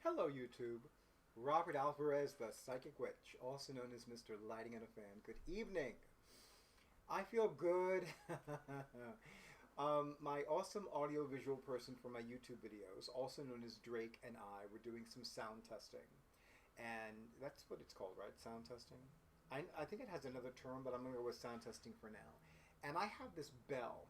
Hello, YouTube. Robert Alvarez, the Psychic Witch, also known as Mr. Lighting and a Fan. Good evening. I feel good. My awesome audio-visual person for my YouTube videos, also known as Drake and I, were doing some sound testing. And that's what it's called, right? Sound testing? I think it has another term, but I'm going to go with sound testing for now. And I have this bell.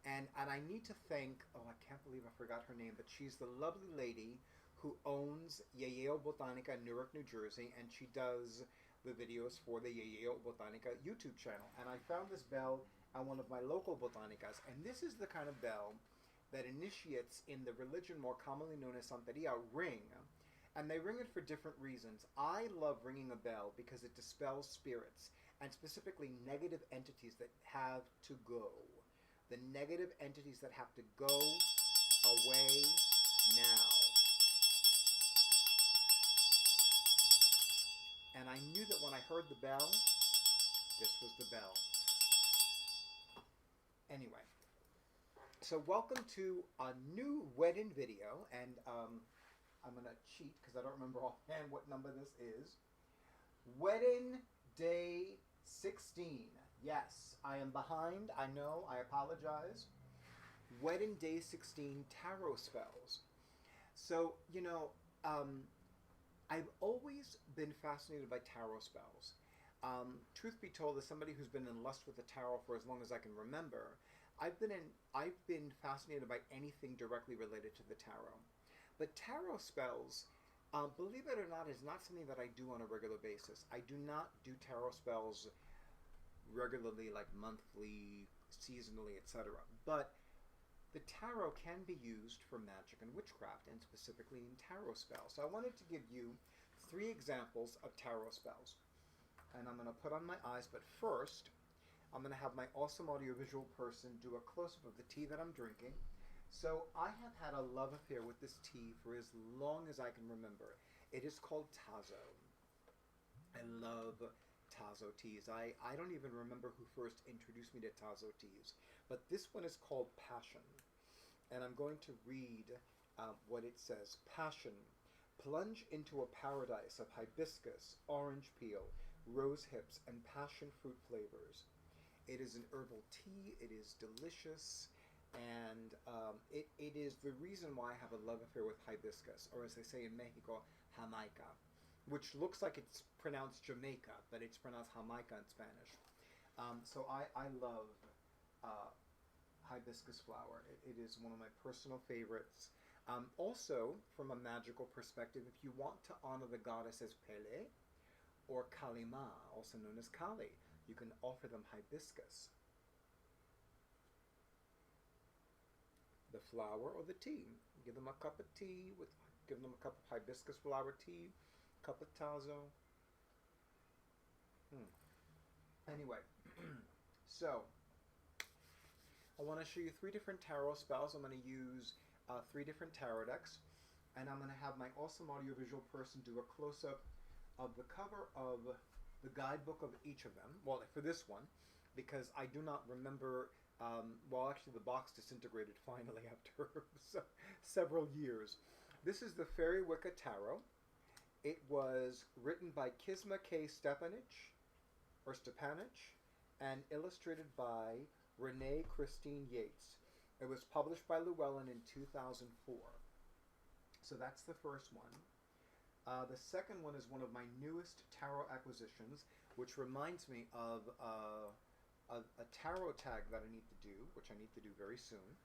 And I need to thank, oh, I can't believe I forgot her name, but she's the lovely lady who owns Yale Botanica in Newark, New Jersey, and she does the videos for the Yale Botanica YouTube channel. And I found this bell at one of my local botanicas, and this is the kind of bell that initiates in the religion more commonly known as Santeria ring, and they ring it for different reasons. I love ringing a bell because it dispels spirits, and specifically negative entities that have to go. The negative entities that have to go away now. And I knew that when I heard the bell, this was the bell. Anyway, so welcome to a new WEDIN video, and I'm going to cheat because I don't remember offhand what number this is. WEDIN Day 16. Yes, I am behind. I know. I apologize. WEDIN Day 16 tarot spells. So, I've always been fascinated by tarot spells. Truth be told, as somebody who's been in lust with the tarot for as long as I can remember, I've been fascinated by anything directly related to the tarot. But tarot spells, believe it or not, is not something that I do on a regular basis. I do not do tarot spells regularly, like monthly, seasonally, etc. But the tarot can be used for magic and witchcraft, and specifically in tarot spells. So I wanted to give you 3 examples of tarot spells. And I'm going to put on my eyes, but first, I'm going to have my awesome audiovisual person do a close-up of the tea that I'm drinking. So I have had a love affair with this tea for as long as I can remember. It is called Tazo. I love Tazo teas. I don't even remember who first introduced me to Tazo teas, but this one is called Passion, and I'm going to read what it says. Passion. Plunge into a paradise of hibiscus, orange peel, rose hips, and passion fruit flavors. It is an herbal tea. It is delicious, and it is the reason why I have a love affair with hibiscus, or as they say in Mexico, Jamaica, which looks like it's pronounced Jamaica, but it's pronounced Jamaica in Spanish. So I love hibiscus flower. It is one of my personal favorites. Also, from a magical perspective, if you want to honor the goddesses Pele or Kalima, also known as Kali, you can offer them hibiscus, the flower or the tea. Give them a cup of tea, give them a cup of hibiscus flower tea, cup of Tazo. Anyway, so I want to show you 3 different tarot spells. I'm going to use 3 different tarot decks, and I'm going to have my awesome audiovisual person do a close-up of the cover of the guidebook of each of them. Well, for this one, because I do not remember. Well, actually, the box disintegrated finally after several years. This is the Fairy Wicca Tarot. It was written by Kisma K. Stepanich, and illustrated by Renee Christine Yates. It was published by Llewellyn in 2004. So that's the first one. The second one is one of my newest tarot acquisitions, which reminds me of a tarot tag that I need to do, which I need to do very soon.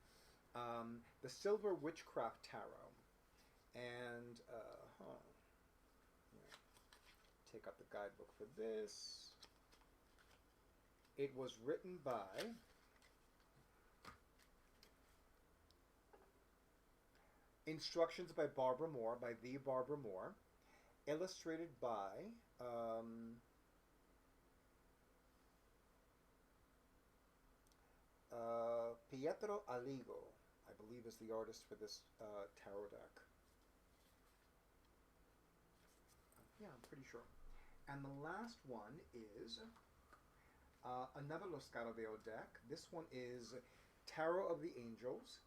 The Silver Witchcraft Tarot. And, take out the guidebook for this. It was written by instructions by Barbara Moore, by the Barbara Moore, illustrated by Pietro Aligo, I believe is the artist for this tarot deck. Yeah, I'm pretty sure. And the last one is another Los Caraveo deck. This one is Tarot of the Angels,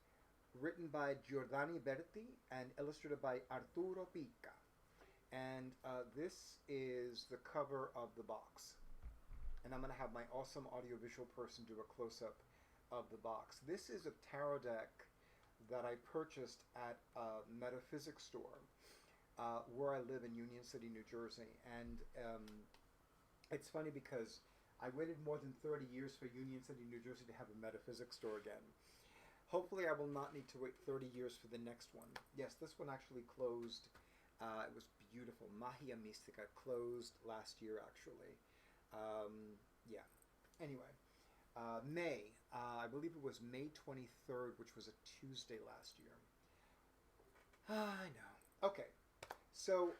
written by Giordani Berti and illustrated by Arturo Pica. And this is the cover of the box. And I'm going to have my awesome audiovisual person do a close-up of the box. This is a tarot deck that I purchased at a metaphysics store where I live in Union City, New Jersey. And it's funny because I waited more than 30 years for Union City, New Jersey to have a metaphysics store again. Hopefully I will not need to wait 30 years for the next one. Yes, this one actually closed. It was beautiful. Magia Mystica closed last year, actually. Yeah. Anyway, May. I believe it was May 23rd, which was a Tuesday last year. I know. Okay. So,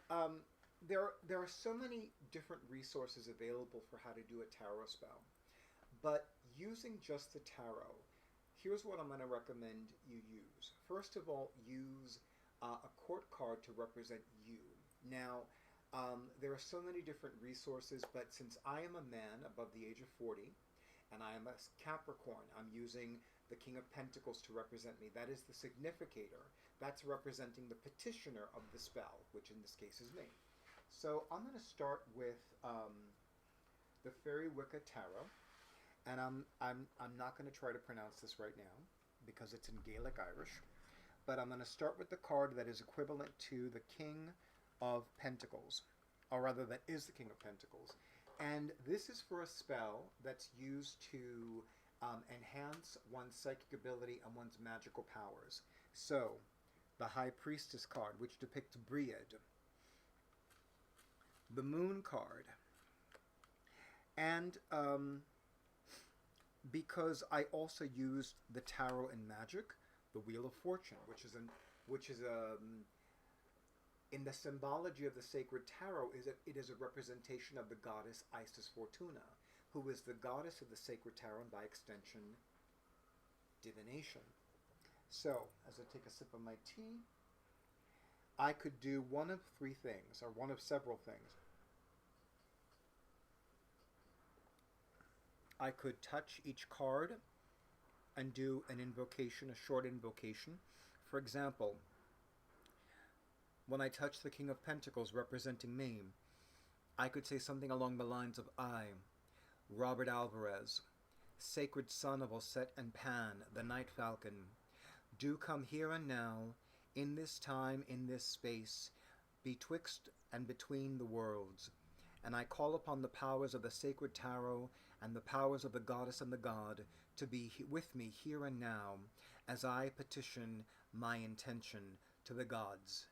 there are so many different resources available for how to do a tarot spell. But using just the tarot, here's what I'm going to recommend you use. First of all, use a court card to represent you. Now, there are so many different resources, but since I am a man above the age of 40, and I am a Capricorn, I'm using the King of Pentacles to represent me. That is the significator. That's representing the petitioner of the spell, which in this case is me. So I'm going to start with the Fairy Wicca Tarot, and I'm not going to try to pronounce this right now because it's in Gaelic Irish, but I'm going to start with the card that is equivalent to the King of Pentacles, or rather that is the King of Pentacles. And this is for a spell that's used to enhance one's psychic ability and one's magical powers. So, the High Priestess card, which depicts Briad, the Moon card, and because I also used the tarot in magic, the Wheel of Fortune, which is in the symbology of the sacred tarot, it is a representation of the goddess Isis Fortuna, who is the goddess of the sacred tarot and by extension divination. So, as I take a sip of my tea, I could do one of three things, or one of several things. I could touch each card and do an invocation, a short invocation. For example, when I touch the King of Pentacles representing me, I could say something along the lines of, I, Robert Alvarez, sacred son of Osset and Pan, the Night Falcon, do come here and now, in this time, in this space, betwixt and between the worlds, and I call upon the powers of the sacred tarot and the powers of the goddess and the god to be with me here and now as I petition my intention to the gods.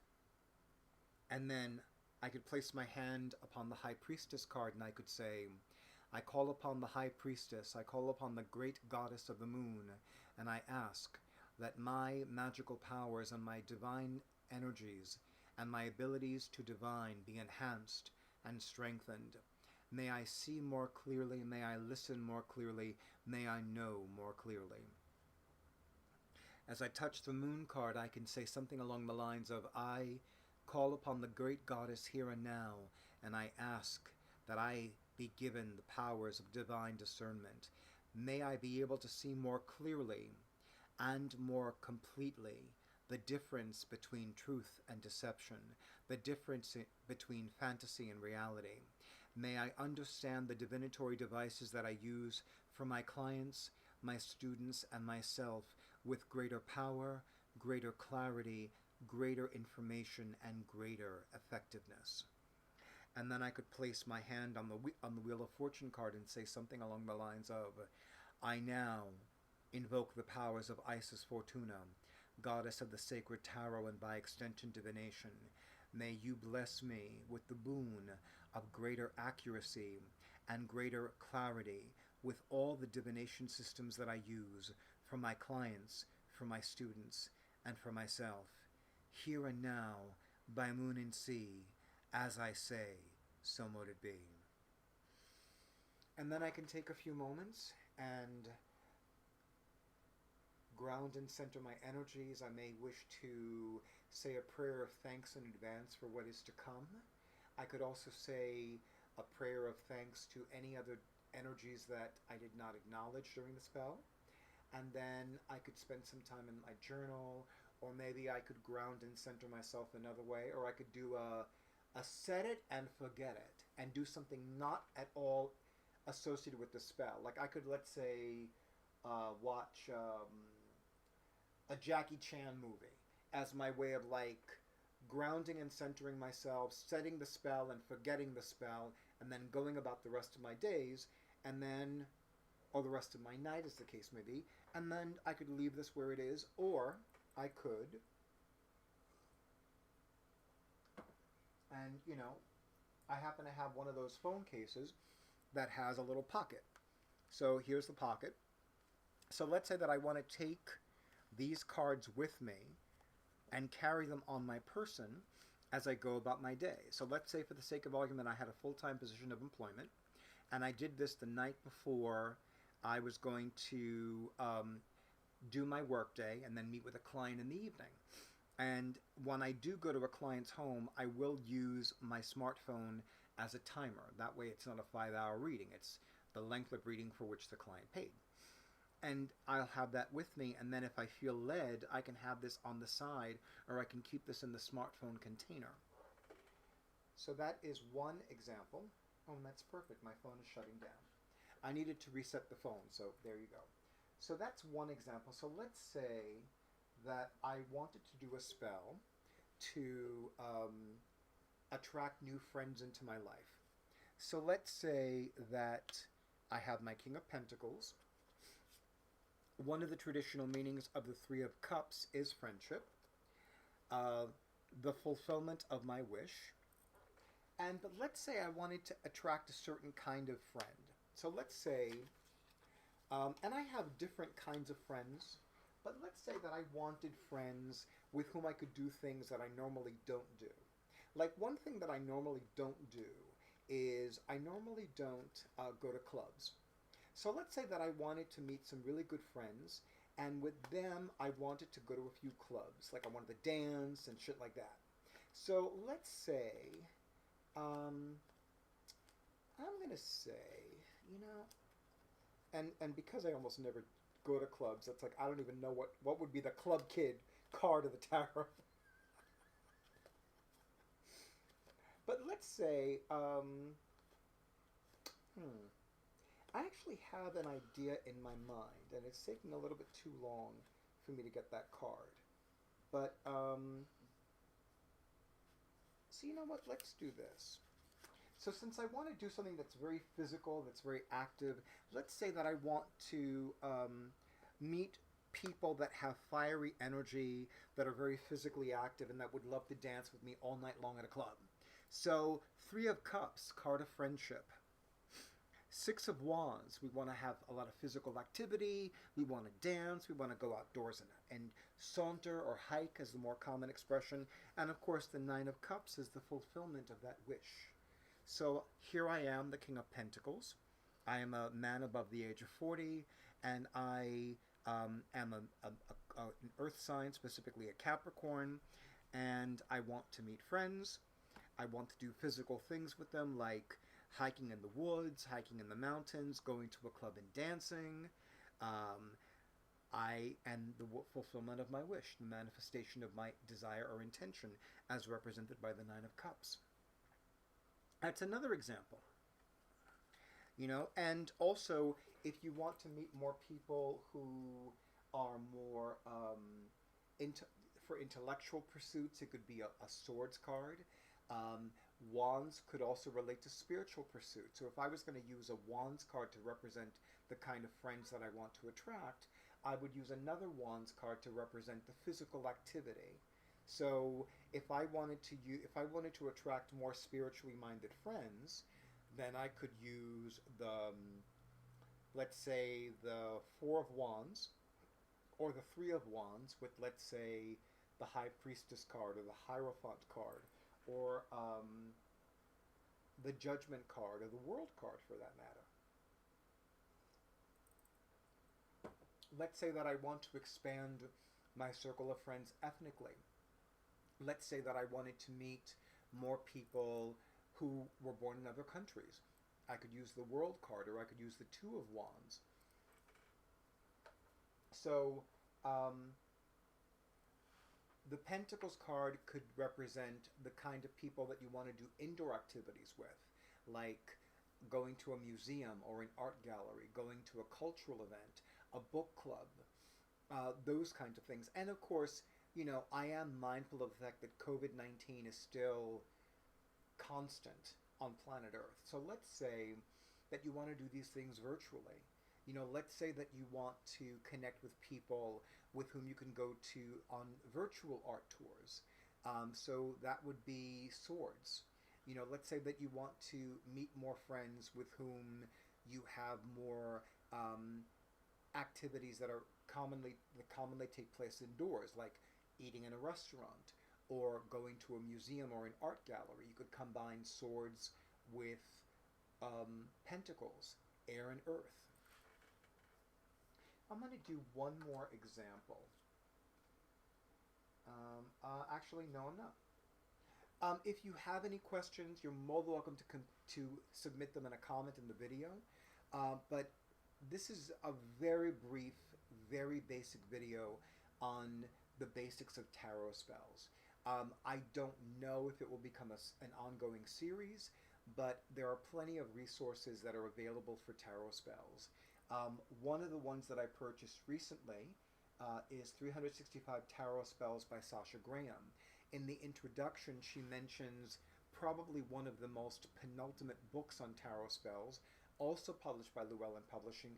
And then I could place my hand upon the High Priestess card and I could say, I call upon the High Priestess, I call upon the great goddess of the moon, and I ask that my magical powers and my divine energies and my abilities to divine be enhanced and strengthened. May I see more clearly, may I listen more clearly, may I know more clearly. As I touch the Moon card, I can say something along the lines of, I call upon the great goddess here and now, and I ask that I be given the powers of divine discernment. May I be able to see more clearly and more completely the difference between truth and deception, the difference between fantasy and reality. May I understand the divinatory devices that I use for my clients, my students, and myself with greater power, greater clarity, greater information, and greater effectiveness. And then I could place my hand on the Wheel of Fortune card and say something along the lines of, I now invoke the powers of Isis Fortuna, goddess of the sacred tarot and by extension divination. May you bless me with the boon of greater accuracy and greater clarity with all the divination systems that I use for my clients, for my students, and for myself. Here and now, by moon and sea, as I say, so mote it be. And then I can take a few moments and ground and center my energies. I may wish to say a prayer of thanks in advance for what is to come. I could also say a prayer of thanks to any other energies that I did not acknowledge during the spell. and then I could spend some time in my journal, or maybe I could ground and center myself another way, or I could do a set it and forget it and do something not at all associated with the spell. Like I could, let's say, watch a Jackie Chan movie as my way of like grounding and centering myself, setting the spell and forgetting the spell, and then going about the rest of my days, and then, or the rest of my night as the case may be, and then I could leave this where it is, or I could, and you know, I happen to have one of those phone cases that has a little pocket. So here's the pocket. So let's say that I want to take these cards with me and carry them on my person as I go about my day. So let's say for the sake of argument I had a full-time position of employment, and I did this the night before I was going to do my work day and then meet with a client in the evening. And when I do go to a client's home, I will use my smartphone as a timer. That way it's not a 5-hour reading. It's the length of reading for which the client paid. And I'll have that with me, and then if I feel led, I can have this on the side, or I can keep this in the smartphone container. So that is one example. Oh, that's perfect. My phone is shutting down. I needed to reset the phone, so there you go. So that's one example. So let's say that I wanted to do a spell to attract new friends into my life. So let's say that I have my King of Pentacles. One of the traditional meanings of the Three of Cups is friendship, the fulfillment of my wish, but let's say I wanted to attract a certain kind of friend. So let's say, and I have different kinds of friends, but let's say that I wanted friends with whom I could do things that I normally don't do. Like one thing that I normally don't do is I normally don't go to clubs. So let's say that I wanted to meet some really good friends, and with them I wanted to go to a few clubs. Like I wanted to dance and shit like that. So let's say, I'm going to say, you know, and because I almost never go to clubs, it's like I don't even know what would be the club kid card of the tarot. But let's say, I actually have an idea in my mind, and it's taking a little bit too long for me to get that card. But, so you know what, let's do this. So since I want to do something that's very physical, that's very active, let's say that I want to meet people that have fiery energy, that are very physically active, and that would love to dance with me all night long at a club. So, Three of Cups, card of friendship. Six of Wands, we want to have a lot of physical activity, we want to dance, we want to go outdoors and saunter or hike as the more common expression, and of course the Nine of Cups is the fulfillment of that wish. So here I am, the King of Pentacles. I am a man above the age of 40, and I am an earth sign, specifically a Capricorn, and I want to meet friends. I want to do physical things with them, like hiking in the woods, hiking in the mountains, going to a club and dancing. And the fulfillment of my wish, the manifestation of my desire or intention, as represented by the Nine of Cups. That's another example. You know, and also, if you want to meet more people who are more for intellectual pursuits, it could be a swords card. Wands could also relate to spiritual pursuits. So if I was going to use a Wands card to represent the kind of friends that I want to attract, I would use another Wands card to represent the physical activity. So if I wanted to attract more spiritually minded friends, then I could use the, let's say, the Four of Wands, or the Three of Wands with, let's say, the High Priestess card, or the Hierophant card, or the Judgment card, or the World card for that matter. Let's say that I want to expand my circle of friends ethnically. Let's say that I wanted to meet more people who were born in other countries. I could use the World card, or I could use the Two of Wands. So, um, the Pentacles card could represent the kind of people that you want to do indoor activities with, like going to a museum or an art gallery, going to a cultural event, a book club, those kinds of things. And of course, I am mindful of the fact that COVID-19 is still constant on planet Earth. So let's say that you want to do these things virtually. Let's say that you want to connect with people with whom you can go to on virtual art tours. So that would be swords. Let's say that you want to meet more friends with whom you have more activities that commonly take place indoors, like eating in a restaurant or going to a museum or an art gallery. You could combine swords with pentacles, air and earth. I'm going to do one more example. Actually, no, I'm not. If you have any questions, you're more than welcome to submit them in a comment in the video. But this is a very brief, very basic video on the basics of tarot spells. I don't know if it will become an ongoing series, but there are plenty of resources that are available for tarot spells. One of the ones that I purchased recently is 365 Tarot Spells by Sasha Graham. In the introduction, she mentions probably one of the most penultimate books on tarot spells, also published by Llewellyn Publishing,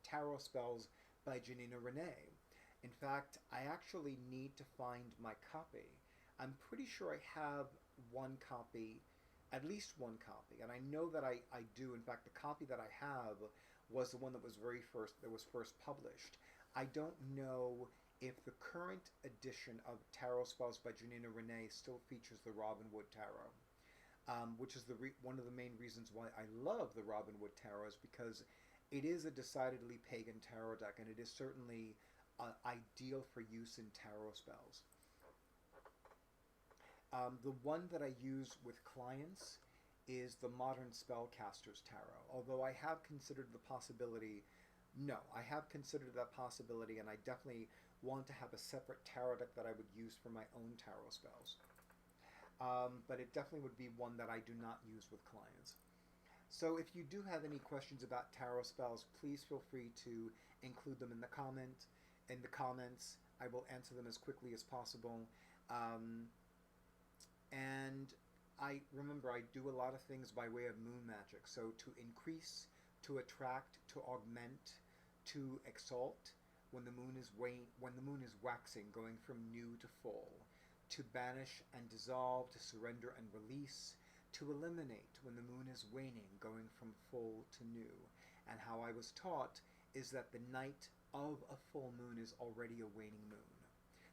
Tarot Spells by Janina Renée. In fact, I actually need to find my copy. I'm pretty sure I have one copy, at least one copy, and I know that I do. In fact, the copy that I have was the one that was first published. I don't know if the current edition of Tarot Spells by Janina Renée still features the Robin Wood Tarot, which is one of the main reasons why I love the Robin Wood Tarot, is because it is a decidedly pagan tarot deck, and it is certainly ideal for use in tarot spells. The one that I use with clients is the Modern Spellcasters Tarot, although I have considered the possibility. No, I have considered that possibility, and I definitely want to have a separate tarot deck that I would use for my own tarot spells. But it definitely would be one that I do not use with clients. So if you do have any questions about tarot spells, please feel free to include them in the comments. I will answer them as quickly as possible. And I do a lot of things by way of moon magic. So to increase, to attract, to augment, to exalt when the moon is waxing, going from new to full, to banish and dissolve, to surrender and release, to eliminate when the moon is waning, going from full to new. And how I was taught is that the night of a full moon is already a waning moon.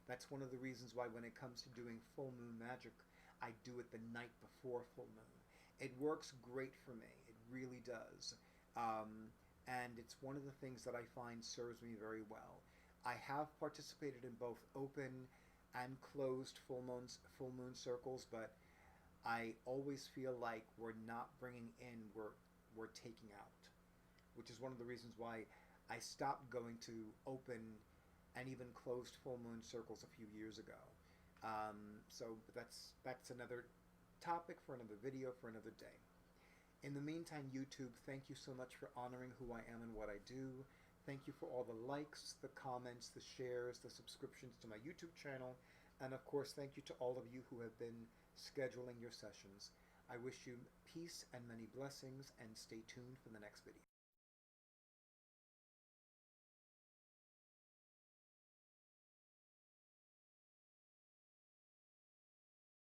That's one of the reasons why when it comes to doing full moon magic, I do it the night before full moon. It works great for me. It really does. And it's one of the things that I find serves me very well. I have participated in both open and closed full moon circles, but I always feel like we're not bringing in, we're taking out, which is one of the reasons why I stopped going to open and even closed full moon circles a few years ago. So that's another topic for another video for another day. In the meantime, YouTube, thank you so much for honoring who I am and what I do. Thank you for all the likes, the comments, the shares, the subscriptions to my YouTube channel. And of course, thank you to all of you who have been scheduling your sessions. I wish you peace and many blessings, and stay tuned for the next video.